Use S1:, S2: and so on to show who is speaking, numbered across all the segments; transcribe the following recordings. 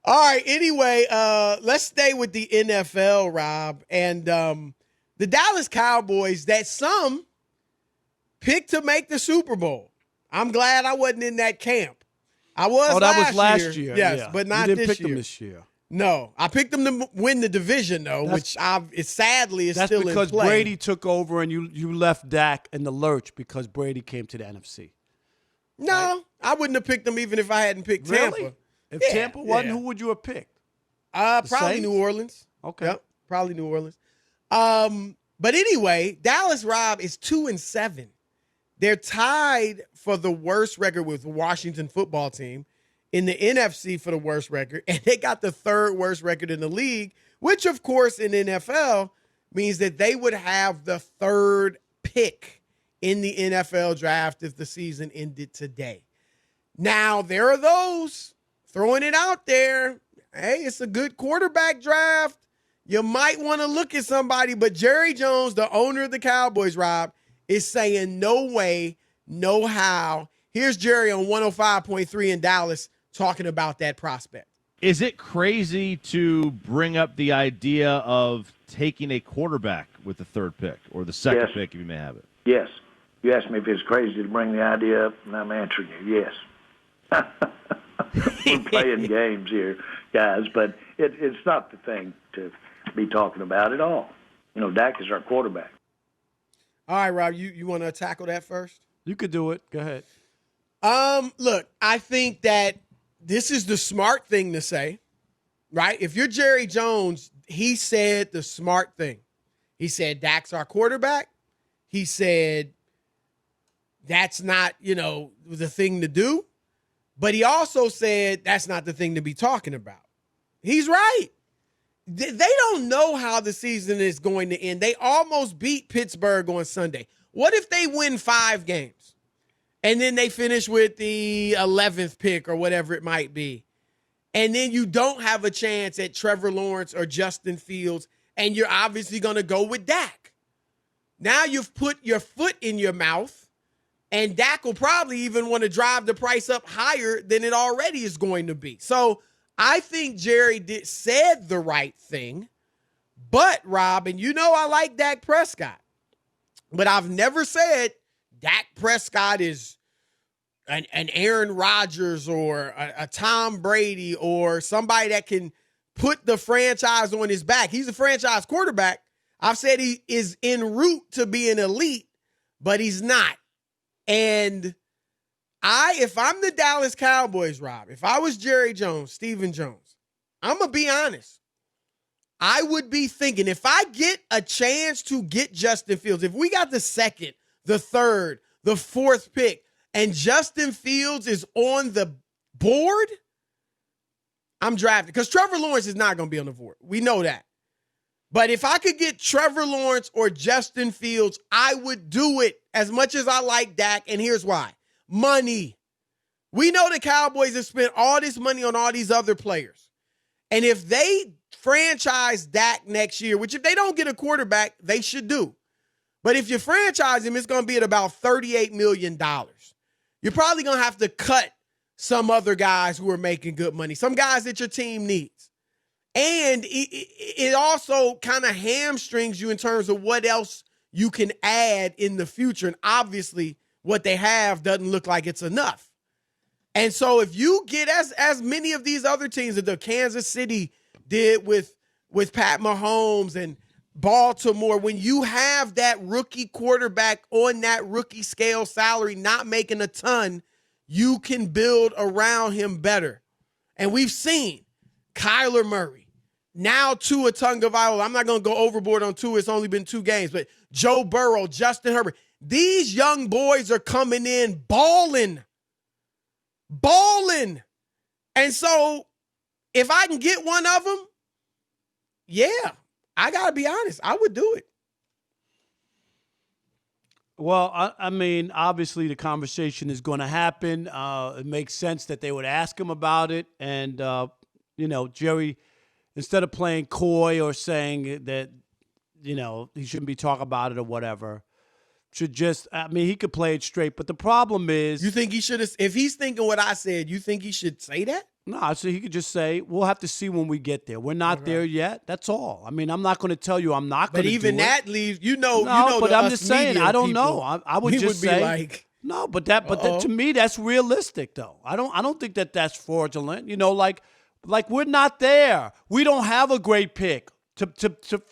S1: All right. Anyway, let's stay with the NFL, Rob. And the Dallas Cowboys that some picked to make the Super Bowl. I'm glad I wasn't in that camp. I was
S2: that was last year.
S1: Yes,
S2: yeah.
S1: but not
S2: you didn't
S1: this
S2: pick
S1: year.
S2: them this year.
S1: No, I picked them to win the division, though, which sadly is still in play.
S2: That's because Brady took over and you left Dak in the lurch because Brady came to the NFC.
S1: No, right? I wouldn't have picked them even if I hadn't picked Tampa.
S2: Really? If Tampa wasn't, who would you have picked?
S1: Probably
S2: Saints?
S1: New Orleans.
S2: Okay.
S1: Yep, probably New Orleans. But anyway, Dallas, Rob, is 2-7. They're tied for the worst record with the Washington football team in the NFC for the worst record, and they got the third worst record in the league, which, of course, in the NFL means that they would have the third pick in the NFL draft if the season ended today. Now, there are those throwing it out there. Hey, it's a good quarterback draft. You might want to look at somebody, but Jerry Jones, the owner of the Cowboys, Rob, is saying no way, no how. Here's Jerry on 105.3 in Dallas talking about that prospect.
S3: Is it crazy to bring up the idea of taking a quarterback with the third pick or the second pick if you may have it?
S4: Yes. You asked me if it's crazy to bring the idea up, and I'm answering you, yes. We're playing games here, guys, but it's not the thing to be talking about at all. You know, Dak is our quarterback.
S1: All right, Rob, you want to tackle that first?
S2: You could do it. Go ahead.
S1: Look, I think that this is the smart thing to say, right? If you're Jerry Jones, he said the smart thing. He said, Dak's our quarterback. He said, that's not, the thing to do. But he also said, that's not the thing to be talking about. He's right. They don't know how the season is going to end. They almost beat Pittsburgh on Sunday. What if they win 5 games? And then they finish with the 11th pick or whatever it might be. And then you don't have a chance at Trevor Lawrence or Justin Fields, and you're obviously going to go with Dak. Now you've put your foot in your mouth, and Dak will probably even want to drive the price up higher than it already is going to be. So I think Jerry said the right thing. But, Rob, and I like Dak Prescott, but I've never said Dak Prescott is an Aaron Rodgers or a Tom Brady or somebody that can put the franchise on his back. He's a franchise quarterback. I've said he is en route to be an elite, but he's not. And if I'm the Dallas Cowboys, Rob, if I was Jerry Jones, Stephen Jones, I'm going to be honest. I would be thinking, if I get a chance to get Justin Fields, if we got the second, the third, the fourth pick, and Justin Fields is on the board, I'm drafting. Because Trevor Lawrence is not going to be on the board. We know that. But if I could get Trevor Lawrence or Justin Fields, I would do it as much as I like Dak. And here's why. Money. We know the Cowboys have spent all this money on all these other players. And if they franchise Dak next year, which if they don't get a quarterback, they should do. But if you franchise him, it's going to be at about $38 million. You're probably going to have to cut some other guys who are making good money, some guys that your team needs. And it also kind of hamstrings you in terms of what else you can add in the future. And obviously, what they have doesn't look like it's enough. And so if you get as many of these other teams that the Kansas City did with Pat Mahomes and Baltimore, when you have that rookie quarterback on that rookie scale salary, not making a ton, you can build around him better. And we've seen Kyler Murray, now Tua Tagovailoa. I'm not going to go overboard on Tua. It's only been 2 games, but Joe Burrow, Justin Herbert. These young boys are coming in balling. And so if I can get one of them, yeah, I got to be honest, I would do it.
S2: Well, I mean, obviously the conversation is going to happen. It makes sense that they would ask him about it. And, Jerry, instead of playing coy or saying that, he shouldn't be talking about it or whatever, should just, he could play it straight. But the problem is.
S1: You think he should have, if he's thinking what I said, you think he should say that?
S2: No, so he could just say, we'll have to see when we get there. We're not there yet. That's all. I mean, I'm not going to tell you I'm not going to do it.
S1: But even that leaves,
S2: No, but I'm just saying, I don't
S1: people,
S2: know. I would
S1: he
S2: just
S1: would
S2: say.
S1: be like,
S2: no, but to me, that's realistic, though. I don't think that's fraudulent. Like we're not there. We don't have a great pick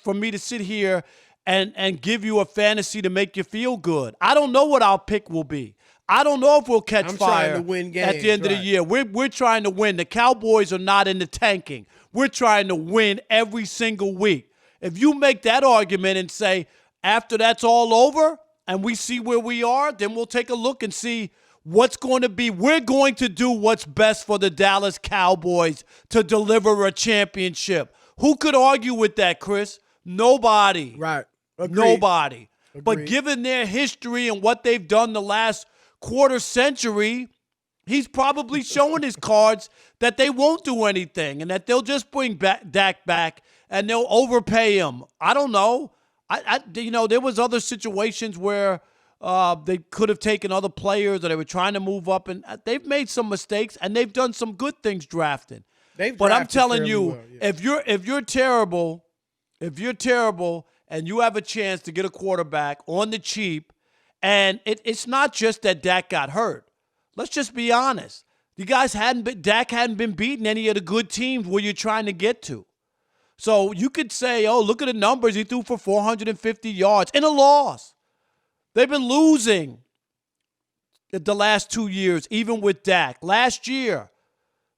S2: for me to sit here and give you a fantasy to make you feel good. I don't know what our pick will be. I don't know if we'll catch fire
S1: trying to win games,
S2: at the end of the year. We're trying to win. The Cowboys are not in the tanking. We're trying to win every single week. If you make that argument and say, after that's all over and we see where we are, then we'll take a look and see what's going to be. We're going to do what's best for the Dallas Cowboys to deliver a championship. Who could argue with that, Chris? Nobody.
S1: Right. Agreed.
S2: Nobody.
S1: Agreed.
S2: But given their history and what they've done the last quarter century, he's probably showing his cards that they won't do anything and that they'll just bring Dak back and they'll overpay him. I don't know. There was other situations where they could have taken other players or they were trying to move up, and they've made some mistakes and they've done some good things drafting. But I'm telling you,
S1: well, yeah.
S2: if you're terrible and you have a chance to get a quarterback on the cheap, and it's not just that Dak got hurt. Let's just be honest. Dak hadn't been beating any of the good teams where you're trying to get to. So you could say, oh, look at the numbers. He threw for 450 yards in a loss. They've been losing the last 2 years, even with Dak. Last year.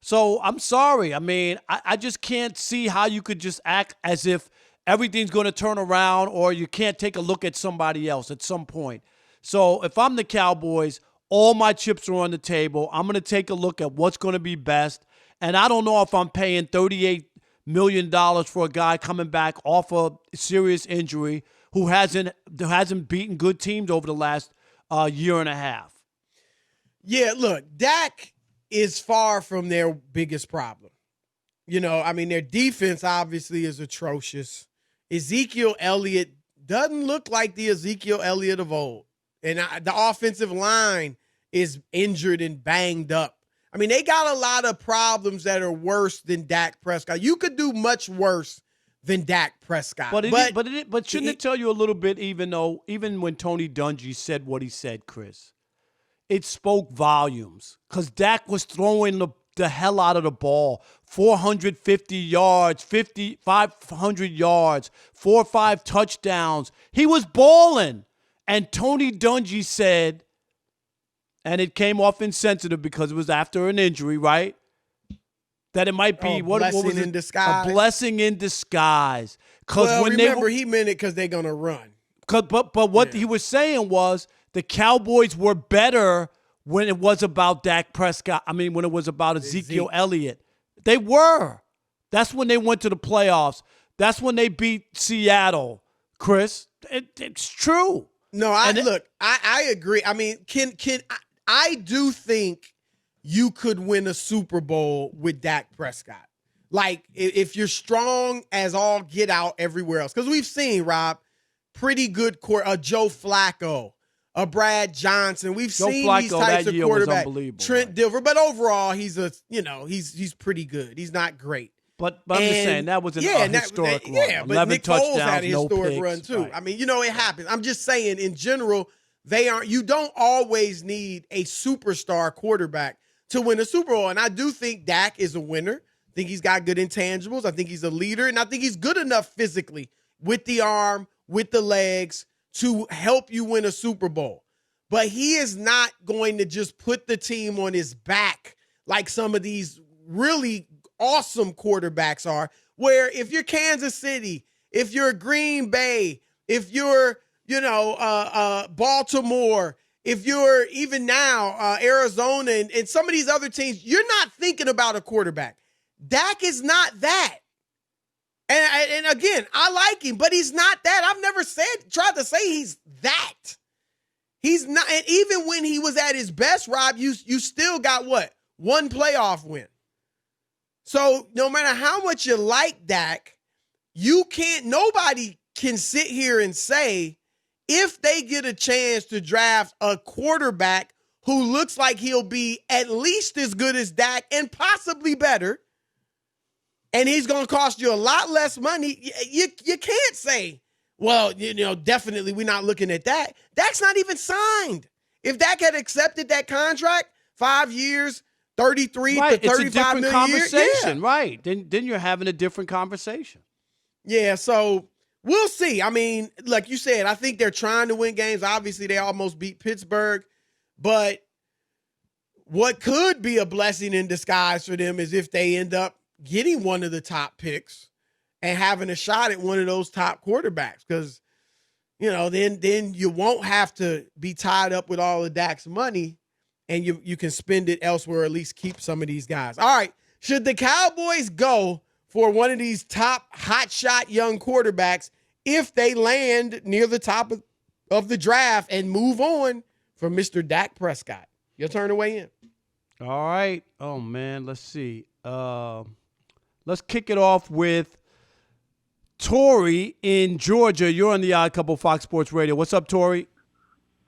S2: So I'm sorry. I mean, I just can't see how you could just act as if everything's going to turn around or you can't take a look at somebody else at some point. So if I'm the Cowboys, all my chips are on the table. I'm going to take a look at what's going to be best. And I don't know if I'm paying $38 million for a guy coming back off a serious injury who hasn't beaten good teams over the last year and a half.
S1: Yeah, look, Dak is far from their biggest problem. Their defense obviously is atrocious. Ezekiel Elliott doesn't look like the Ezekiel Elliott of old. And the offensive line is injured and banged up. I mean, they got a lot of problems that are worse than Dak Prescott. You could do much worse than Dak Prescott.
S2: But shouldn't it tell you a little bit, even when Tony Dungy said what he said, Chris? It spoke volumes because Dak was throwing the hell out of the ball. 450 yards, 500 yards, 4 or 5 touchdowns. He was balling. And Tony Dungy said, and it came off insensitive because it was after an injury, right? That it might be what was it?
S1: In disguise.
S2: A blessing in disguise.
S1: He meant it because they're gonna run.
S2: But what he was saying was the Cowboys were better when it was about Dak Prescott. I mean, when it was about Ezekiel Elliott. They were. That's when they went to the playoffs. That's when they beat Seattle, Chris. It's true.
S1: No, I agree. I mean, I do think you could win a Super Bowl with Dak Prescott. Like, if you're strong as all get out everywhere else. Because we've seen, Rob, pretty good Joe Flacco, a Brad Johnson. We've seen these types of quarterbacks. Trent Dilfer. But overall, he's pretty good. He's not great.
S2: But I'm just saying, that was an historic run.
S1: Yeah, but Nick Foles had a historic
S2: picks,
S1: run, too.
S2: Right.
S1: I mean, it happens. I'm just saying, in general, you don't always need a superstar quarterback to win a Super Bowl. And I do think Dak is a winner. I think he's got good intangibles. I think he's a leader. And I think he's good enough physically with the arm, with the legs to help you win a Super Bowl. But he is not going to just put the team on his back like some of these really awesome quarterbacks are, where if you're Kansas City, if you're Green Bay, if you're, Baltimore, if you're even now Arizona and some of these other teams, you're not thinking about a quarterback. Dak is not that. And again, I like him, but he's not that. I've never tried to say he's that. He's not. And even when he was at his best, Rob, you still got what? One playoff win. So no matter how much you like Dak, nobody can sit here and say if they get a chance to draft a quarterback who looks like he'll be at least as good as Dak and possibly better, and he's going to cost you a lot less money, you can't say, well, definitely we're not looking at that. Dak's not even signed. If Dak had accepted that contract, 5 years, 33
S2: right.
S1: to 35
S2: it's a different
S1: million
S2: conversation,
S1: yeah.
S2: right? Then you're having a different conversation.
S1: Yeah, so we'll see. I mean, like you said, I think they're trying to win games. Obviously, they almost beat Pittsburgh. But what could be a blessing in disguise for them is if they end up getting one of the top picks and having a shot at one of those top quarterbacks. Because, then you won't have to be tied up with all of Dak's money, and you can spend it elsewhere, or at least keep some of these guys. All right, should the Cowboys go for one of these top hotshot young quarterbacks if they land near the top of the draft and move on from Mr. Dak Prescott? Your turn to weigh in.
S2: All right. Oh, man, let's see. Let's kick it off with Tori in Georgia. You're on the Odd Couple Fox Sports Radio. What's up, Tori?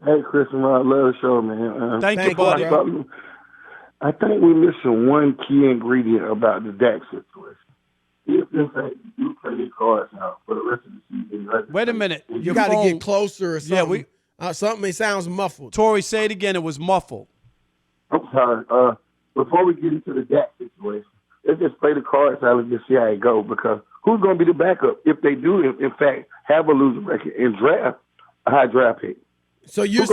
S5: Hey, Chris and Rod, love the show, man.
S2: Thank you, buddy.
S5: I think we're missing one key ingredient about the Dak situation. If in fact you play your cards out for the rest of the season, right?
S2: Wait a minute.
S1: You got to get closer or something. Something it sounds muffled.
S2: Tori, say it again. It was muffled.
S5: I'm sorry. Before we get into the Dak situation, let's just play the cards out and just see how it goes, because who's going to be the backup if they do, in fact, have a losing record and draft a high draft pick?
S1: So you're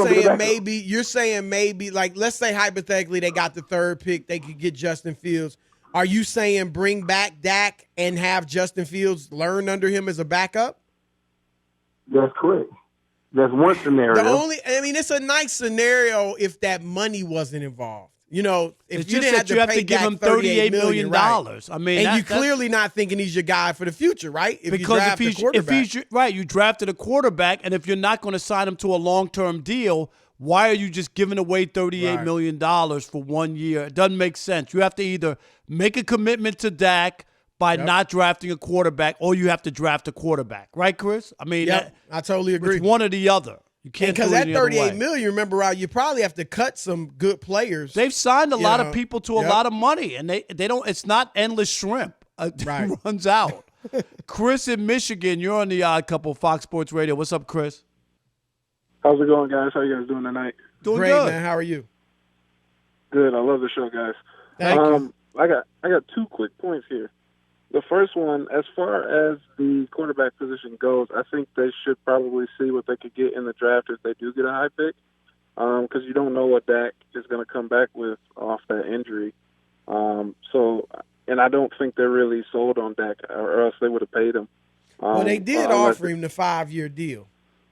S1: saying maybe, like, let's say hypothetically they got the third pick, they could get Justin Fields. Are you saying bring back Dak and have Justin Fields learn under him as a backup?
S5: That's correct. That's one scenario.
S1: It's a nice scenario if that money wasn't involved. If you didn't have to
S2: give him $38 million.
S1: Right.
S2: I mean,
S1: you're clearly not thinking he's your guy for the future, right? If
S2: you drafted a quarterback, and if you're not going to sign him to a long-term deal, why are you just giving away $38 million for 1 year? It doesn't make sense. You have to either make a commitment to Dak by not drafting a quarterback, or you have to draft a quarterback, right, Chris? I mean,
S1: I totally agree.
S2: It's one or the other. You can't, because
S1: that $38 million, remember, Rod, you probably have to cut some good players.
S2: They've signed a lot of people to a lot of money, and they don't. It's not endless shrimp. It runs out. Chris in Michigan, you're on the Odd Couple Fox Sports Radio. What's up, Chris?
S6: How's it going, guys? How you guys doing tonight?
S2: Doing
S1: great,
S2: good,
S1: man. How are you?
S6: Good. I love the show, guys.
S1: Thank you.
S6: I got 2 quick points here. The first one, as far as the quarterback position goes, I think they should probably see what they could get in the draft if they do get a high pick, because you don't know what Dak is going to come back with off that injury. And I don't think they're really sold on Dak, or else they would have paid him.
S1: Well, they did offer him the 5-year deal.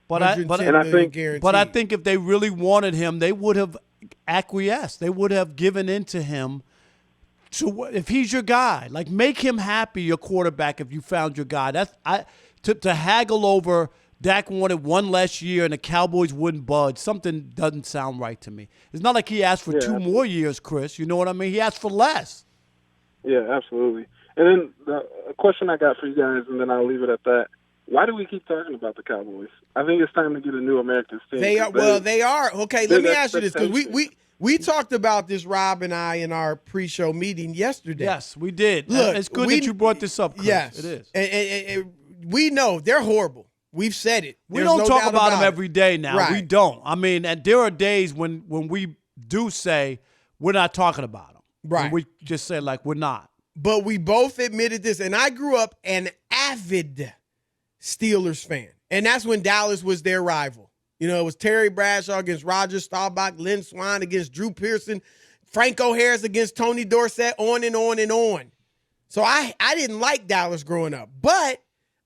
S2: But I think if they really wanted him, they would have acquiesced. They would have given in to him. If he's your guy, like, make him happy, your quarterback, if you found your guy. To haggle over Dak wanted one less year and the Cowboys wouldn't budge. Something doesn't sound right to me. It's not like he asked for 2 more years, Chris. You know what I mean? He asked for less.
S6: Yeah, absolutely. And then the question I got for you guys, and then I'll leave it at that. Why do we keep talking about the Cowboys? I think it's time to get a new American team.
S1: They are. Okay, let me ask you this, because we talked about this, Rob and I, in our pre-show meeting yesterday.
S2: Yes, we did.
S1: Look,
S2: it's good that you brought this up, Chris.
S1: Yes,
S2: it is.
S1: And we know they're horrible. We've said it.
S2: We don't talk about them every day now.
S1: Right.
S2: We don't. I mean, and there are days when we do say we're not talking about them.
S1: Right.
S2: And we just say, like, we're not.
S1: But we both admitted this, and I grew up an avid Steelers fan, and that's when Dallas was their rival. It was Terry Bradshaw against Roger Staubach, Lynn Swann against Drew Pearson, Franco Harris against Tony Dorsett, on and on and on. So I didn't like Dallas growing up, but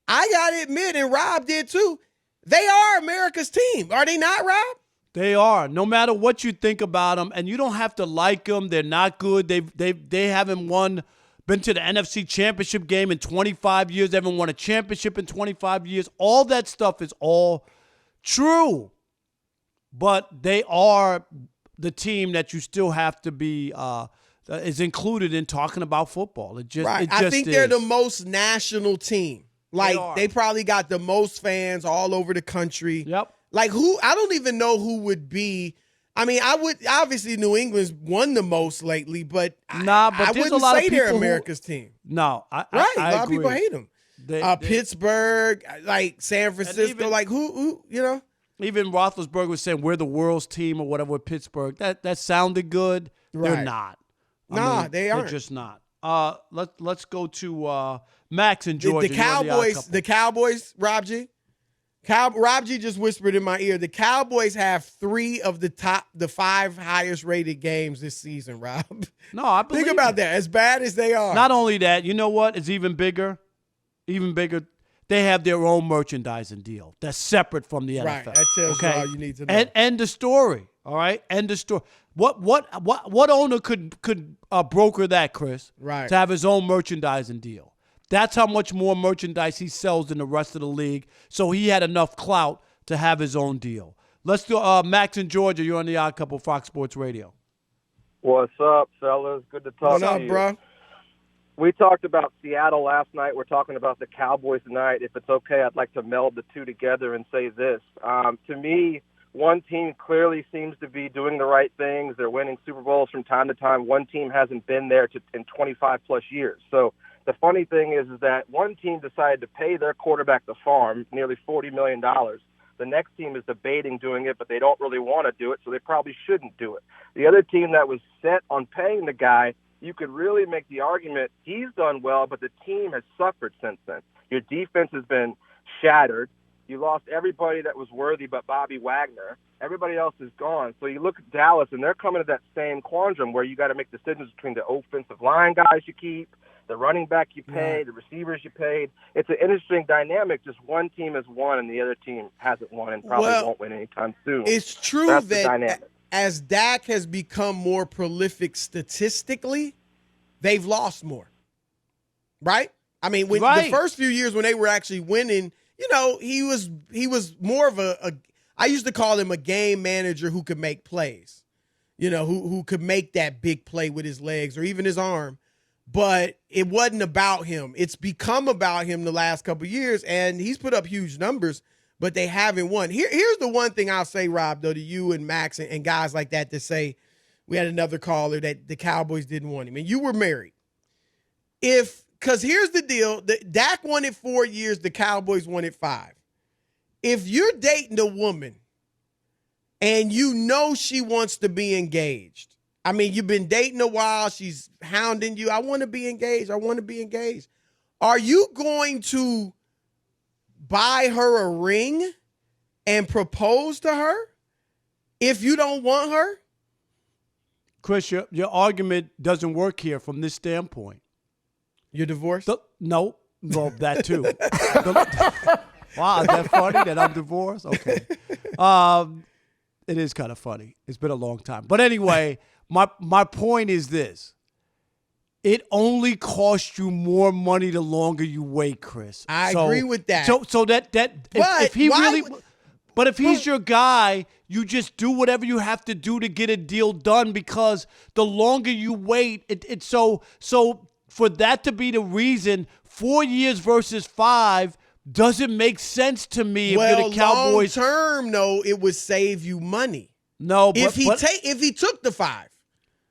S1: I got to admit, and Rob did too, they are America's team. Are they not, Rob?
S2: They are. No matter what you think about them, and you don't have to like them. They're not good. They haven't been to the NFC Championship game in 25 years. They haven't won a championship in 25 years. All that stuff is all true. But they are the team that you still have to be is included in talking about football. It just
S1: I think they're the most national team. Like, they probably got the most fans all over the country.
S2: Yep.
S1: Like, I don't even know who would be I mean, I would obviously New England's won the most lately, but
S2: But
S1: I
S2: there's a
S1: wouldn't
S2: lot of
S1: say they're
S2: people
S1: America's team.
S2: No, I
S1: Right,
S2: I
S1: a lot of
S2: agree.
S1: people hate them. Pittsburgh, like San Francisco,
S2: even-
S1: like who, you know?
S2: Even Roethlisberger was saying we're the world's team or whatever with Pittsburgh. That sounded good. They're
S1: Right.
S2: not.
S1: Nah, they aren't.
S2: They're just not. Let's go to Max in
S1: The
S2: Georgia. You're on
S1: The Cowboys, Rob G. Rob G just whispered in my ear. The Cowboys have 3 of the 5 highest rated games this season. Rob,
S2: No, I believe
S1: think about
S2: it.
S1: that. As bad as they are,
S2: Not only that, you know what? It's even bigger. Even bigger. They have their own merchandising deal that's separate from the NFL.
S1: right. That tells you all you need to know.
S2: And end the story. All right, end the story. What owner could broker that, Chris?
S1: Right.
S2: To have his own merchandising deal. That's how much more merchandise he sells than the rest of the league. So he had enough clout to have his own deal. Let's do Max in Georgia. You're on the Odd Couple, Fox Sports Radio.
S7: What's up, fellas? Good to talk
S1: What's
S7: to
S1: up,
S7: you.
S1: bro?
S7: We talked about Seattle last night. We're talking about the Cowboys tonight. If it's okay, I'd like to meld the two together and say this. To me, one team clearly seems to be doing the right things. They're winning Super Bowls from time to time. One team hasn't been there in 25-plus years. So the funny thing is that one team decided to pay their quarterback the farm, nearly $40 million. The next team is debating doing it, but they don't really want to do it, so they probably shouldn't do it. The other team that was set on paying the guy, you could really make the argument he's done well, but the team has suffered since then. Your defense has been shattered. You lost everybody that was worthy but Bobby Wagner. Everybody else is gone. So you look at Dallas, and they're coming to that same quandrum where you got to make decisions between the offensive line guys you keep, the running back you pay, the receivers you paid. It's an interesting dynamic. Just one team has won, and the other team hasn't won and probably won't win anytime soon.
S1: It's true
S7: That's the
S1: that
S7: dynamic.
S1: as Dak has become more prolific statistically, they've lost more. Right? I mean, when the first few years when they were actually winning, you know, he was more of a I used to call him a game manager who could make plays. You know, who could make that big play with his legs or even his arm. But it wasn't about him. It's become about him the last couple of years, and he's put up huge numbers, but they haven't won. Here's the one thing I'll say, Rob, though, to you and Max and guys like that say, we had another caller that the Cowboys didn't want him, and you were married. Because here's the deal. Dak won it 4 years. The Cowboys won it 5. If you're dating a woman and you know she wants to be engaged, I mean, you've been dating a while. She's hounding you. I want to be engaged. I want to be engaged. Are you going to buy her a ring and propose to her if you don't want her?
S2: Chris, your argument doesn't work here from this standpoint.
S1: You're divorced?
S2: No. Well, that too. Wow, is that funny that I'm divorced? Okay. It is kind of funny. It's been a long time. But anyway, my point is this. It only costs you more money the longer you wait, Chris.
S1: I agree with that.
S2: So if he's your guy, you just do whatever you have to do to get a deal done, because the longer you wait, it's so for that to be the reason, 4 years versus 5 doesn't make sense to me.
S1: Well,
S2: if you're the Cowboys,
S1: long term, no, it would save you money.
S2: No, but
S1: if he took the 5.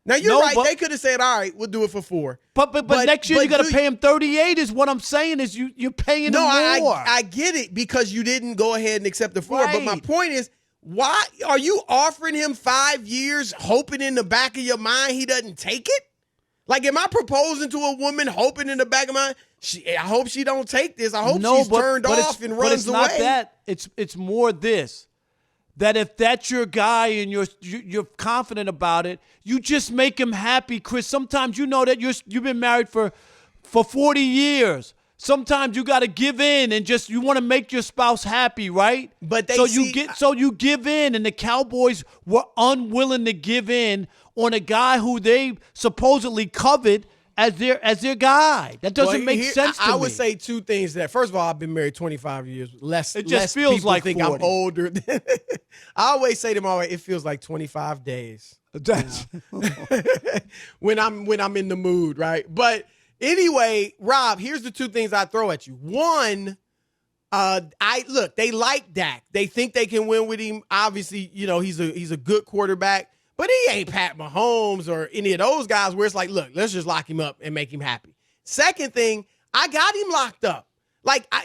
S1: Now you're right. They could have said, "All right, we'll do it for 4."
S2: But next year you got to pay him 38. Is what I'm saying. Is you're paying him more.
S1: I get it, because you didn't go ahead and accept the 4.
S2: Right.
S1: But my point is, why are you offering him 5 years, hoping in the back of your mind he doesn't take it? Like, am I proposing to a woman hoping in the back of my mind, I hope she don't take this. I hope she's turned off and runs away.
S2: But it's not that. It's more this. That if that's your guy and you're confident about it, you just make him happy, Chris. Sometimes you know that you've been married for 40 years. Sometimes you got to give in and you want to make your spouse happy, right?
S1: But
S2: you give in, and the Cowboys were unwilling to give in on a guy who they supposedly covered as their guy. That doesn't make sense to me.
S1: I would say 2 things to that. First of all, I've been married 25 years.
S2: It just feels
S1: people
S2: like
S1: think
S2: 40.
S1: I'm older. I always say to them, it feels like 25 days. when I'm in the mood, right? But anyway, Rob, here's the 2 things I throw at you. One, They like Dak. They think they can win with him. Obviously, he's a good quarterback, but he ain't Pat Mahomes or any of those guys where it's like, look, let's just lock him up and make him happy. Second thing, I got him locked up.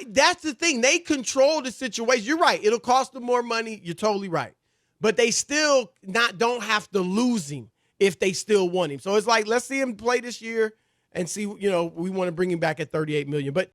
S1: That's the thing. They control the situation. You're right. It'll cost them more money. You're totally right. But they still don't have to lose him if they still want him. So it's like, let's see him play this year and see, we want to bring him back at $38 million. But